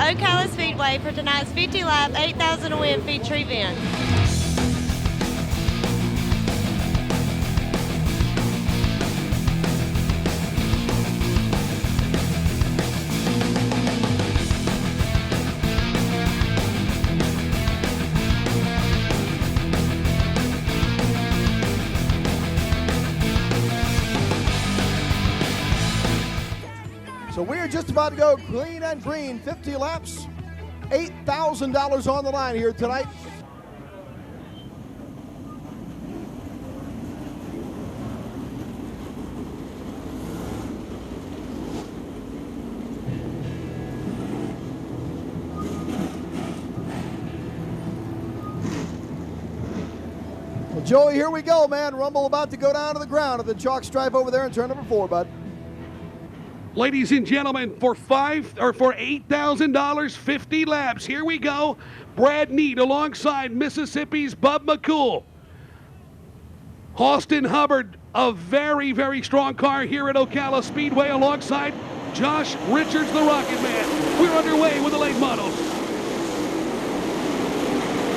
Ocala Speedway for tonight's 50-lap, 8,000 to win feature event. So we're just about to go clean and green, 50 laps, $8,000 on the line here tonight. Well, Joey, here we go, man. Rumble about to go down to the ground at the chalk stripe over there in turn number 4, bud. Ladies and gentlemen, for $8,000, 50 laps. Here we go. Brad Neat alongside Mississippi's Bub McCool. Austin Hubbard, a very, very strong car here at Ocala Speedway alongside Josh Richards, the Rocket Man. We're underway with the late models.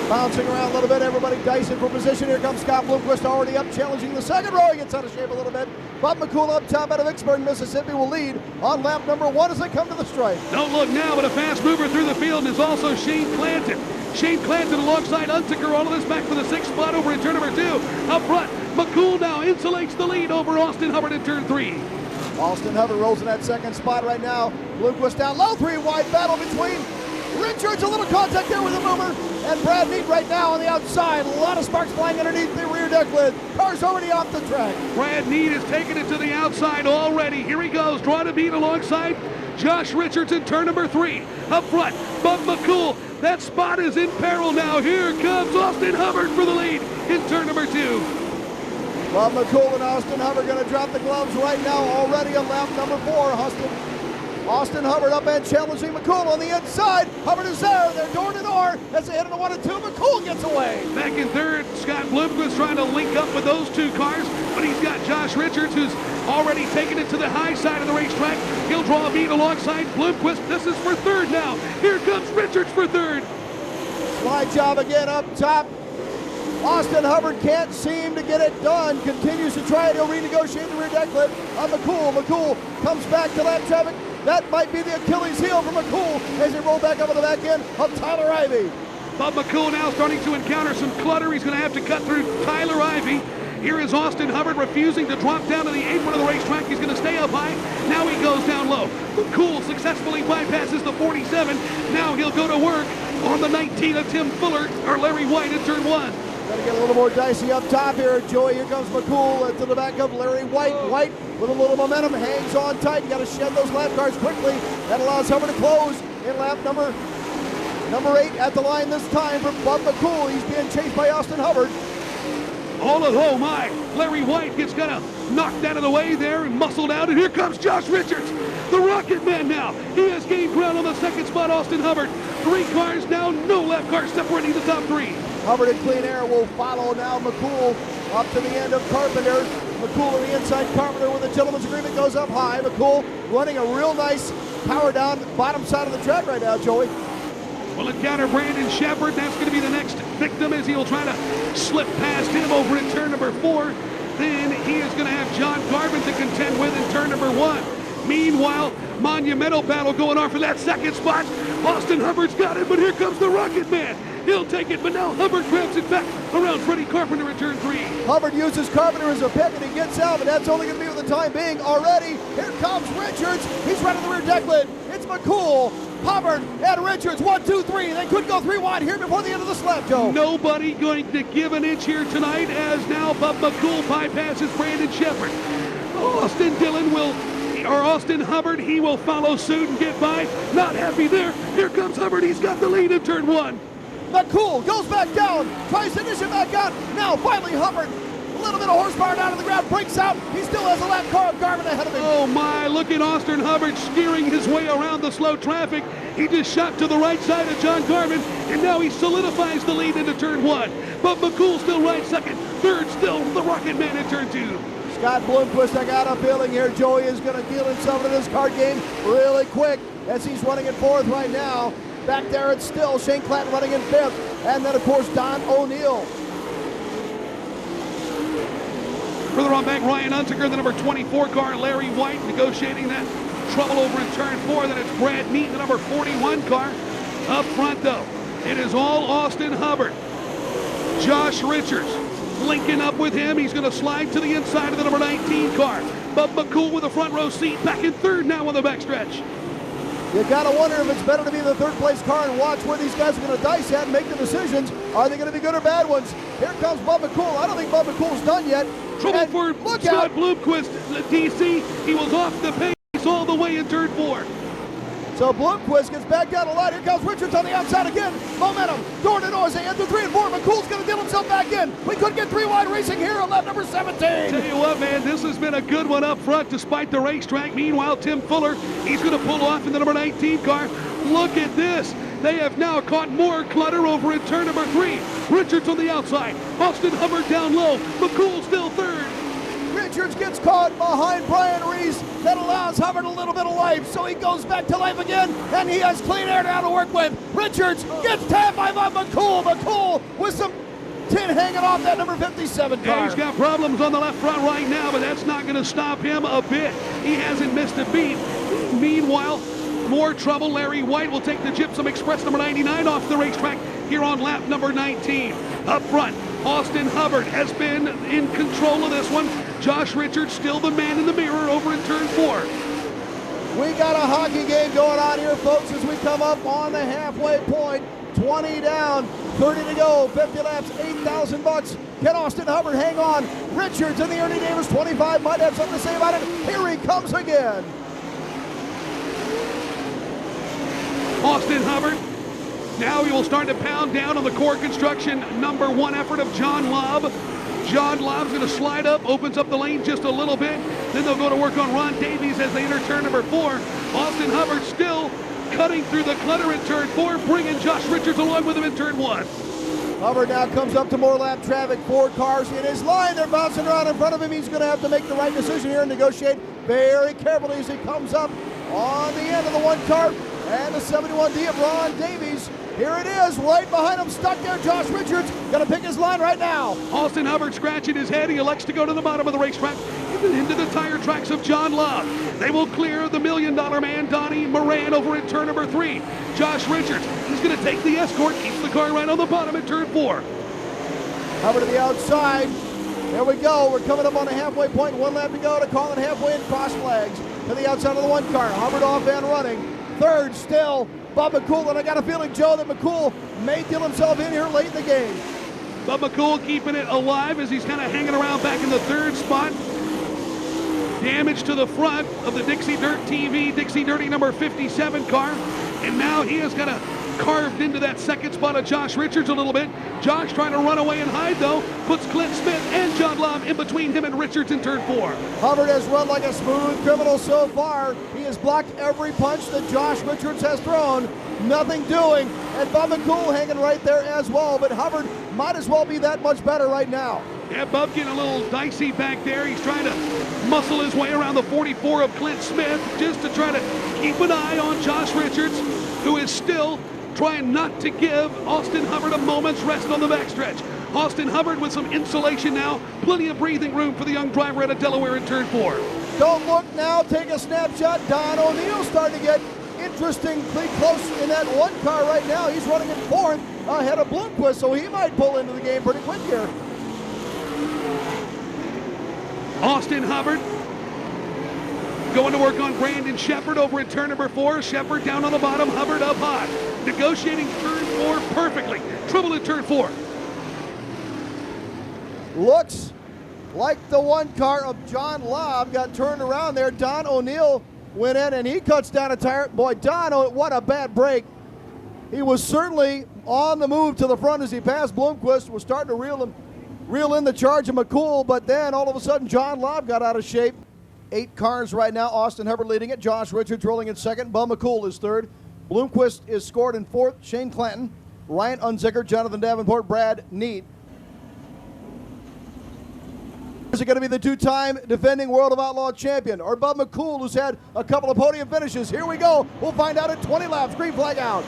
Bouncing around a little bit, everybody dicing for position. Here comes Scott Bloomquist already up, challenging the second row. He gets out of shape a little bit. Bob McCool up top out of Vicksburg, Mississippi will lead on lap number 1 as they come to the stripe. Don't look now, but a fast mover through the field is also Shane Clanton. Shane Clanton alongside Unzicker, all of this back for the 6th spot over in turn number 2. Up front, McCool now insulates the lead over Austin Hubbard in turn 3. Austin Hubbard rolls in that 2nd spot right now. Bloomquist down low, 3 wide battle between Richards, a little contact there with the mover, and Brad Neat right now on the outside. A lot of sparks flying underneath the rear deck lid. Car's already off the track. Brad Neat is taking it to the outside already. Here he goes, trying to beat alongside Josh Richards in turn number 3. Up front, Bub McCool. That spot is in peril now. Here comes Austin Hubbard for the lead in turn number 2. Bob McCool and Austin Hubbard going to drop the gloves right now already on lap number 4. Austin Hubbard up and challenging McCool on the inside. Hubbard is there. They're door to door as they hit into 1 and 2. McCool gets away. Back in third, Scott Bloomquist trying to link up with those 2 cars, but he's got Josh Richards, who's already taken it to the high side of the racetrack. He'll draw a beat alongside Bloomquist. This is for 3rd now. Here comes Richards for 3rd. Slide job again up top. Austin Hubbard can't seem to get it done. Continues to try it. He'll renegotiate the rear deck lid on McCool. McCool comes back to lap traffic. That might be the Achilles heel for McCool as he rolled back up on the back end of Tyler Ivey. Bob McCool now starting to encounter some clutter. He's going to have to cut through Tyler Ivey. Here is Austin Hubbard refusing to drop down to the apron of the racetrack. He's going to stay up high. Now he goes down low. McCool successfully bypasses the 47. Now he'll go to work on the 19 of Tim Fuller, or Larry White in turn 1. Got to get a little more dicey up top here, Joey. Here comes McCool to the back of Larry White. White with a little momentum, hangs on tight. You got to shed those lap cars quickly. That allows Hubbard to close in lap number 8 at the line this time for Bub McCool. He's being chased by Austin Hubbard. Oh my, Larry White gets kind of knocked out of the way there and muscled out, and here comes Josh Richards, the Rocket Man now. He has gained ground on the 2nd spot, Austin Hubbard. 3 cars now, no lap cars separating the top 3. Hubbard in clean air will follow now McCool up to the end of Carpenter. McCool on the inside, Carpenter with a gentleman's agreement goes up high. McCool running a real nice power down the bottom side of the track right now, Joey. Will encounter Brandon Shepard. That's going to be the next victim as he'll try to slip past him over in turn number 4. Then he is going to have John Garvin to contend with in turn number 1. Meanwhile, monumental battle going on for that 2nd spot. Austin Hubbard's got it, but here comes the Rocket Man. He'll take it, but now Hubbard grabs it back around Freddie Carpenter in turn 3. Hubbard uses Carpenter as a pick, and he gets out, but that's only going to be for the time being already. Here comes Richards. He's right on the rear deck lid. It's McCool, Hubbard, and Richards. 1, 2, 3. They could go 3 wide here before the end of the slap, Joe. Nobody going to give an inch here tonight as now Bub McCool bypasses Brandon Shepard. Austin Hubbard, he will follow suit and get by. Not happy there. Here comes Hubbard. He's got the lead in turn 1. McCool goes back down, tries to dish it back out. Now finally Hubbard, a little bit of horsepower down to the ground, breaks out. He still has a lap car of Garvin ahead of him. Oh my, look at Austin Hubbard steering his way around the slow traffic. He just shot to the right side of John Garvin, and now he solidifies the lead into turn 1. But McCool still right 2nd. 3rd still the Rocket Man in turn 2. Scott Bloomquist, I got a feeling here Joey is going to deal himself into this card game really quick. as he's running in fourth right now. Back there it's still Shane Clanton running in fifth. And then, of course, Don O'Neill. Further on back, Ryan Unziger, the number 24 car. Larry White negotiating that trouble over in turn 4. Then it's Brad Neat, the number 41 car. Up front, though, it is all Austin Hubbard. Josh Richards linking up with him. He's going to slide to the inside of the number 19 car. Bub McCool with a front row seat, back in third now on the backstretch. You gotta wonder if it's better to be the third place car and watch where these guys are gonna dice at and make the decisions. Are they gonna be good or bad ones? Here comes Bub McCool. I don't think Bub McCool's done yet. Trouble And for look Scott out. Bloomquist, DC. He was off the pace all the way in turn 4. So Bloomquist gets back down the line. Here comes Richards on the outside again. Momentum. Door to door as they enter 3 and 4. McCool's going to deal himself back in. We could get 3 wide racing here on lap number 17. Tell you what, man, this has been a good one up front despite the racetrack. Meanwhile, Tim Fuller, he's going to pull off in the number 19 car. Look at this. They have now caught more clutter over in turn number 3. Richards on the outside. Austin Hubbard down low. McCool still third. Richards gets caught behind Brian Reese. That allows Hubbard a little bit of life, so he goes back to life again, and he has clean air now to work with. Richards gets tapped by McCool. McCool with some tin hanging off that number 57 car. Yeah, he's got problems on the left front right now, but that's not going to stop him a bit. He hasn't missed a beat. Meanwhile, more trouble. Larry White will take the Gypsum Express number 99 off the racetrack here on lap number 19. Up front, Austin Hubbard has been in control of this one. Josh Richards still the man in the mirror over in turn 4. We got a hockey game going on here, folks, as we come up on the halfway point. 20 down, 30 to go, 50 laps, $8,000. Can Austin Hubbard hang on? Richards in the Ernie Davis 25 might have something to say about it. Here he comes again. Austin Hubbard. Now he will start to pound down on the core construction number 1 effort of John Lobb. John Lobb's going to slide up, opens up the lane just a little bit. Then they'll go to work on Ron Davies as they enter turn number 4. Austin Hubbard still cutting through the clutter in turn 4, bringing Josh Richards along with him in turn 1. Hubbard now comes up to more lap traffic. 4 cars in his line. They're bouncing around in front of him. He's going to have to make the right decision here and negotiate very carefully as he comes up on the end of the 1 car. And the 71D of Ron Davies. Here it is, right behind him, stuck there, Josh Richards. Gonna pick his line right now. Austin Hubbard scratching his head. He elects to go to the bottom of the racetrack, into the tire tracks of John Lobb. They will clear the $1 million man, Donnie Moran, over in turn number 3. Josh Richards, he's gonna take the escort, keeps the car right on the bottom in turn 4. Hubbard to the outside. There we go. We're coming up on the halfway point. 1 lap to go to call it halfway and cross flags to the outside of the 1 car. Hubbard off and running. Third still, Bub McCool, and I got a feeling, Joe, that McCool may deal himself in here late in the game. Bub McCool keeping it alive as he's kind of hanging around back in the 3rd spot. Damage to the front of the Dixie Dirt TV, Dixie Dirty number 57 car. And now he has got carved into that 2nd spot of Josh Richards a little bit. Josh trying to run away and hide, though. Puts Clint Smith and John Lobb in between him and Richards in turn 4. Hubbard has run like a smooth criminal so far. He has blocked every punch that Josh Richards has thrown. Nothing doing. And Bub McCool hanging right there as well. But Hubbard might as well be that much better right now. Yeah, Bub getting a little dicey back there. He's trying to muscle his way around the 44 of Clint Smith just to try to keep an eye on Josh Richards, who is still trying not to give Austin Hubbard a moment's rest on the backstretch. Austin Hubbard with some insulation now. Plenty of breathing room for the young driver out of Delaware in turn 4. Don't look now. Take a snapshot. Don O'Neill starting to get interestingly close in that 1 car right now. He's running in 4th ahead of Bloomquist, so he might pull into the game pretty quick here. Austin Hubbard going to work on Brandon Shepard over in turn number 4. Shepard down on the bottom, Hubbard up high. Negotiating turn 4 perfectly. Trouble in turn 4. Looks like the 1 car of John Lobb got turned around there. Don O'Neill went in and he cuts down a tire. Boy, Don, what a bad break. He was certainly on the move to the front as he passed Bloomquist. Was starting to reel in the charge of McCool, but then all of a sudden John Lobb got out of shape. 8 cars right now. Austin Hubbard leading it. Josh Richards rolling in 2nd. Bub McCool is 3rd. Bloomquist is scored in 4th. Shane Clanton, Ryan Unziger, Jonathan Davenport, Brad Neat. Is it going to be the two-time defending World of Outlaw champion, or Bub McCool, who's had a couple of podium finishes? Here we go. We'll find out at 20 laps. Green flag out.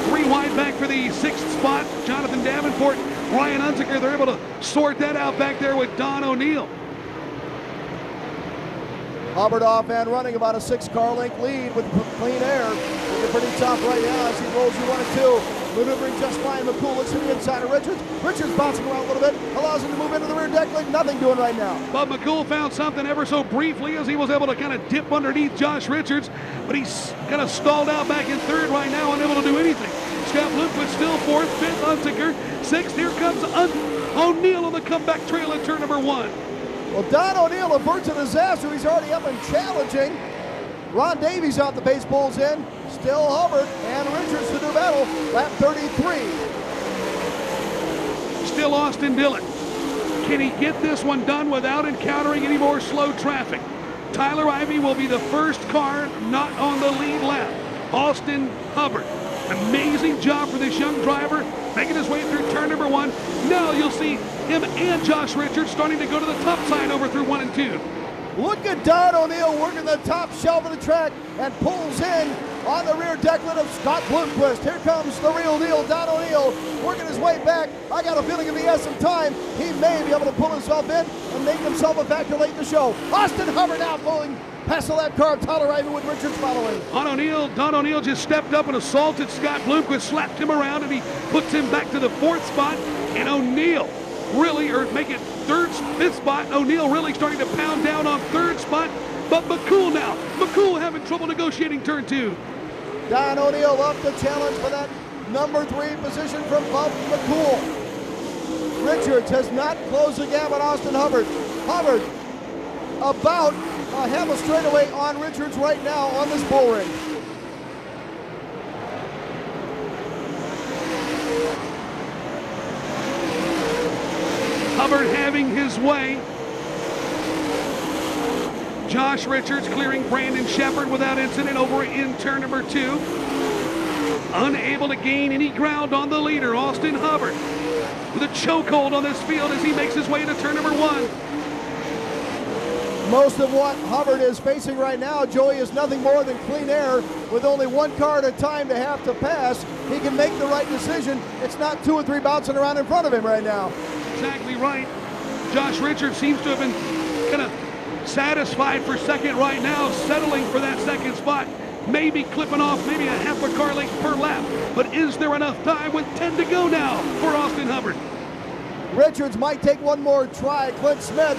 3 wide back for the 6th spot. Jonathan Davenport, Ryan Unziker, they're able to sort that out back there with Don O'Neill. Hubbard off and running, about a 6-car length lead with clean air. Looking pretty tough right now as he rolls you 1 and 2. Maneuvering just fine. McCool looks to the inside of Richards. Richards bouncing around a little bit, allows him to move into the rear deck like nothing doing right now. But McCool found something ever so briefly as he was able to kind of dip underneath Josh Richards, but he's kind of stalled out back in 3rd right now, unable to do anything. Scott Bloomquist still 4th, 5th Unziker, 6th. Here comes O'Neill on the comeback trail in turn number 1. Well, Don O'Neill averts a disaster. He's already up and challenging. Ron Davies out the base, pulls in. Still Hubbard and Richards to do battle. Lap 33. Still Austin Dillon. Can he get this one done without encountering any more slow traffic? Tyler Ivey will be the first car not on the lead lap. Austin Hubbard. Amazing job for this young driver, making his way through turn number 1. Now you'll see him and Josh Richards starting to go to the top side over through 1 and 2. Look at Don O'Neill working the top shelf of the track and pulls in on the rear decklet of Scott Bloomquist. Here comes the real deal, Don O'Neill working his way back. I got a feeling in the essence of time, he may be able to pull himself in and make himself a factor late in the show. Austin Hubbard now pulling past the lap car, Tyler Ivey with Richards following. Don O'Neill just stepped up and assaulted Scott Bloomquist, slapped him around, and he puts him back to the 4th spot. And O'Neill really, or make it 5th spot. O'Neill really starting to pound down on 3rd spot. But McCool now. McCool having trouble negotiating turn 2. Don O'Neill up the challenge for that number 3 position from Bub McCool. Richards has not closed the gap on Austin Hubbard. Hubbard about a half a straightaway on Richards right now on this bull ring. Hubbard having his way. Josh Richards clearing Brandon Shepherd without incident over in turn number 2. Unable to gain any ground on the leader, Austin Hubbard, with a chokehold on this field as he makes his way to turn number 1. Most of what Hubbard is facing right now, Joey, is nothing more than clean air. With only 1 car at a time to have to pass, he can make the right decision. It's not 2 or 3 bouncing around in front of him right now. Exactly right. Josh Richards seems to have been kind of satisfied for 2nd right now, settling for that 2nd spot. Maybe clipping off maybe a half a car length per lap. But is there enough time with 10 to go now for Austin Hubbard? Richards might take one more try. Clint Smith,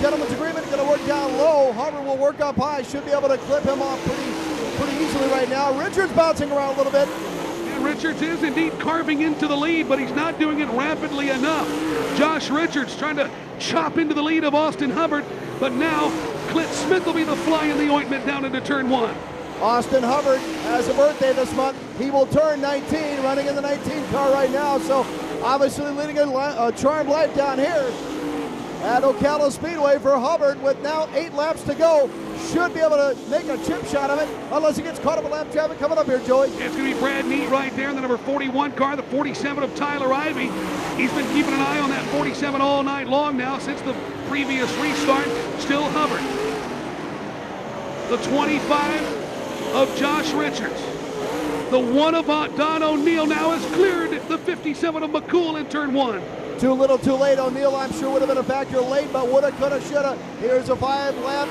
gentleman's agreement, going to work down low. Hubbard will work up high. Should be able to clip him off pretty easily right now. Richards bouncing around a little bit. And Richards is indeed carving into the lead, but he's not doing it rapidly enough. Josh Richards trying to chop into the lead of Austin Hubbard, but now Clint Smith will be the fly in the ointment down into turn 1. Austin Hubbard has a birthday this month. He will turn 19, running in the 19 car right now, so obviously leading a charmed life down here at Ocala Speedway for Hubbard with now 8 laps to go. Should be able to make a chip shot of it unless he gets caught up in lap traffic coming up here, Joey. It's going to be Brad Neat right there in the number 41 car, the 47 of Tyler Ivey. He's been keeping an eye on that 47 all night long now since the previous restart. Still Hubbard. The 25 of Josh Richards. The 1 of Don O'Neill now has cleared the 57 of McCool in turn 1. Too little, too late. O'Neill, I'm sure, would have been a factor late, but woulda, coulda, shoulda. Here's a 5-lap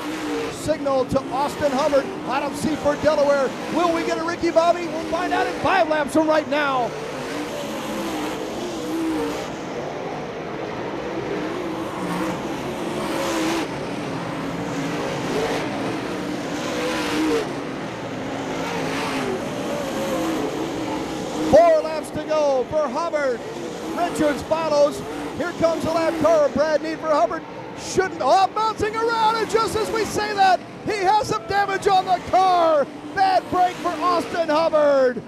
signal to Austin Hubbard out of Seaford, Delaware. Will we get a Ricky Bobby? We'll find out in 5 laps from right now. To go for Hubbard. Richards follows. Here comes the lap car. Brad Neat for Hubbard. Shouldn't. Oh, bouncing around. And just as we say that, he has some damage on the car. Bad break for Austin Hubbard.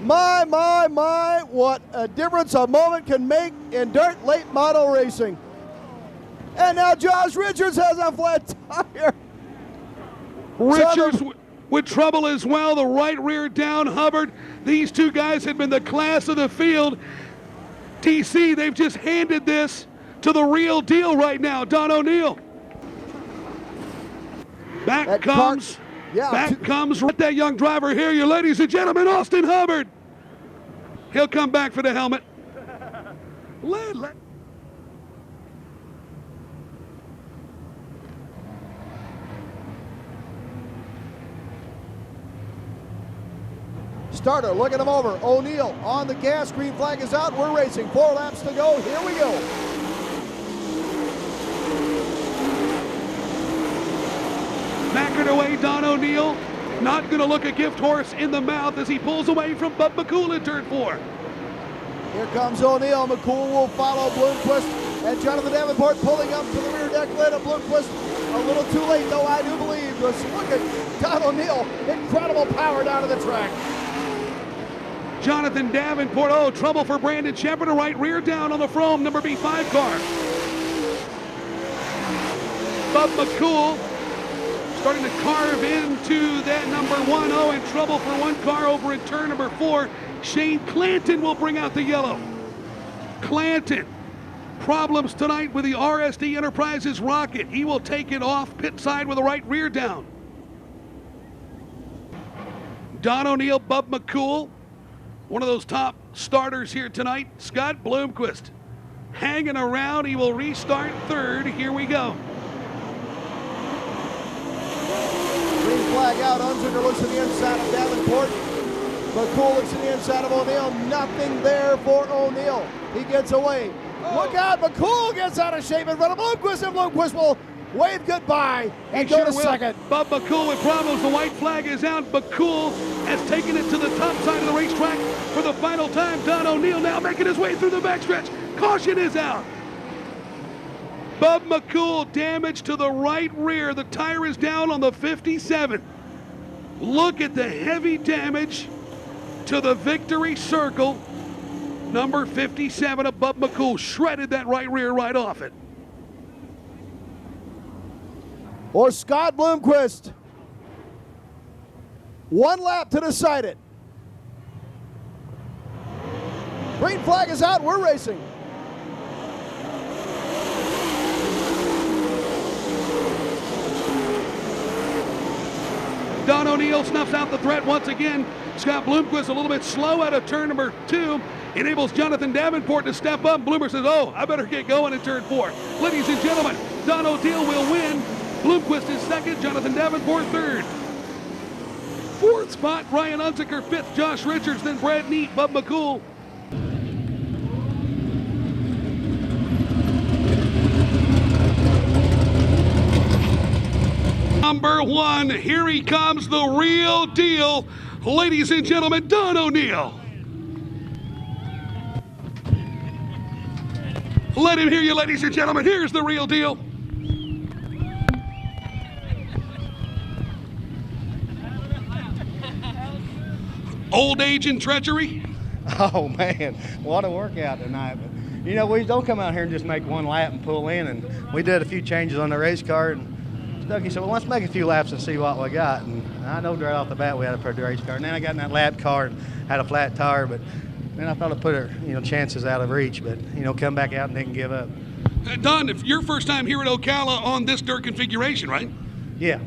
My. What a difference a moment can make in dirt late model racing. And now Josh Richards has a flat tire. Richards with trouble as well, the right rear down. Hubbard, these two guys had been the class of the field. TC, they've just handed this to the real deal right now, Don O'Neill. Back comes that young driver here, you ladies and gentlemen, Austin Hubbard. He'll come back for the helmet. Starter looking him over. O'Neill on the gas. Green flag is out. We're racing. 4 laps to go. Here we go. Backing away, Don O'Neill. Not going to look a gift horse in the mouth as he pulls away from Bub McCool in turn 4. Here comes O'Neill. McCool will follow Bloomquist. And Jonathan Davenport pulling up to the rear deck lid of Bloomquist. A little too late, though, I do believe. Just look at Don O'Neill. Incredible power down to the track. Jonathan Davenport, oh, trouble for Brandon Shepard, a right rear down on the Frome, number B5 car. Bub McCool starting to carve into that number 1. Oh, and trouble for one car over in turn number 4. Shane Clanton will bring out the yellow. Clanton, problems tonight with the RSD Enterprises rocket. He will take it off pit side with a right rear down. Don O'Neill, Bub McCool, one of those top starters here tonight. Scott Bloomquist hanging around. He will restart 3rd. Here we go. Green flag out. Unziger looks to the inside of Davenport. McCool looks to the inside of O'Neill. Nothing there for O'Neill. He gets away. Look out. McCool gets out of shape in front of Bloomquist, and Bloomquist will wave goodbye and go to second. Bub McCool with problems. The white flag is out. McCool has taken it to the top side of the racetrack for the final time. Don O'Neill now making his way through the backstretch. Caution is out. Bub McCool damage to the right rear. The tire is down on the 57. Look at the heavy damage to the victory circle. Number 57 of Bub McCool shredded that right rear right off it. Or Scott Bloomquist. 1 lap to decide it. Green flag is out. We're racing. Don O'Neill snuffs out the threat once again. Scott Bloomquist a little bit slow out of turn number 2. Enables Jonathan Davenport to step up. Bloomer says, oh, I better get going in turn 4. Ladies and gentlemen, Don O'Neill will win. Bloomquist is 2nd, Jonathan Davenport 3rd. 4th spot, Ryan Unziker. 5th, Josh Richards, then Brad Neat, Bub McCool. Number 1, here he comes, the real deal. Ladies and gentlemen, Don O'Neill. Let him hear you, ladies and gentlemen. Here's the real deal. Old age and treachery. Oh man, what a workout tonight. But you know, we don't come out here and just make 1 lap and pull in, and we did a few changes on the race car, and Stuckey said, well, let's make a few laps and see what we got. And I know right off the bat we had a pretty race car. And then I got in that lap car and had a flat tire, but then I thought I'd put her, chances out of reach, but come back out and didn't give up. Don, if your first time here at Ocala on this dirt configuration, right? Yeah.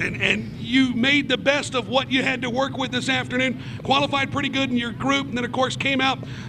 And you made the best of what you had to work with this afternoon, qualified pretty good in your group, and then of course came out